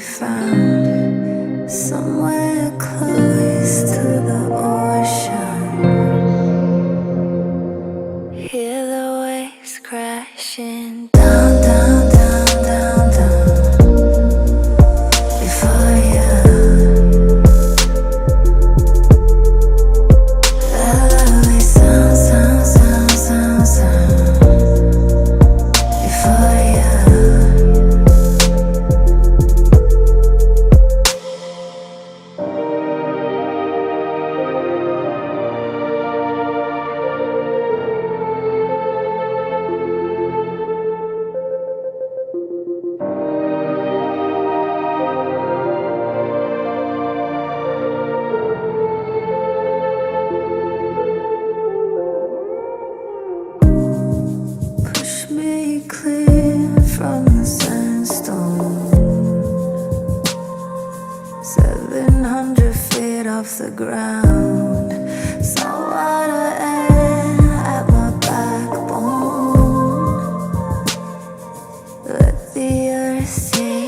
found somewhere close to the ocean. Hear the waves crashing down, down, down, down, down. Before you, the lovely sound, sound, sound, sound, sound. Before you. Push me clear from the sandstone, 700 feet off the ground. Saltwater air at my backbone. Let the earth see